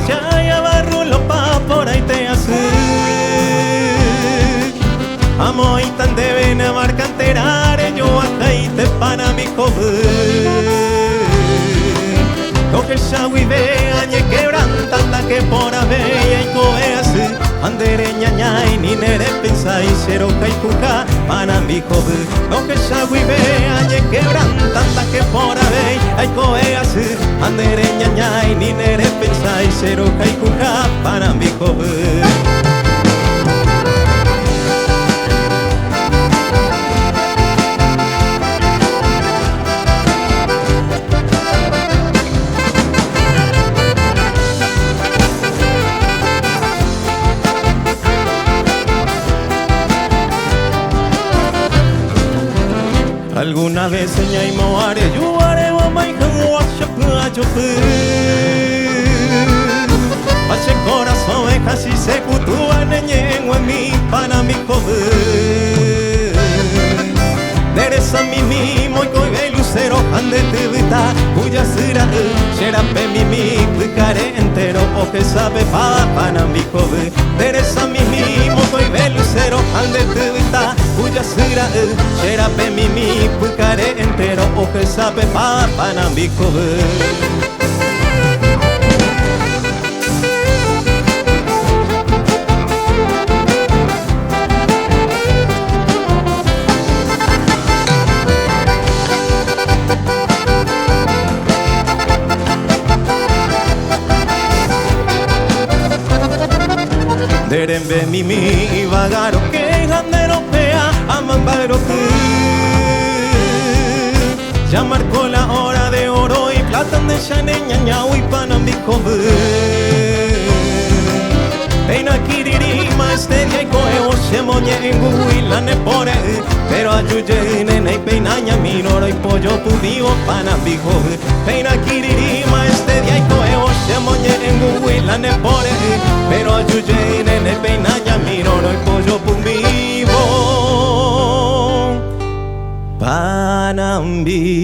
ya, ya barro lo pa por ahí te hace. Amo y tan deben amar canterar, yo acá y te pana mi joven. Lo que ya vive, añe quebrantanda que por aveia y coease. Andere ñaña y ni nere pensa y cero caicuca para mi joven. Lo que ya vive, añe quebrantanda que por aveia y coease. Andere ñaña y ni nere pensa y cero caicuca para mi joven. Alguna vez seña y moare, yo haré mamá y como yo Pache corazón es casi se cutúa neñengo en mi pana mi joven. Dereza mi mimo y coibe lucero ande te vita cuya será pe mi cuicare entero o que sabe pa pana mi joven. Dereza mi mimo coibe lucero ande te vita cuya será pe mi cuicare entero o que sabe pa pana mi joven. Derembe mi vagaro que jandero pea amambaro que ya marcó la hora de oro y plata de chaneña ñau y panambico Peina kiririma este día y coeo se moñe en guilane pore pero ayuye nene y peinaña minoro y pollo pudivo panambico Peina kiririma este día y coeo se moñe en guilane pore pero ayuye nene peinaña minoro y pollo pudivo panambico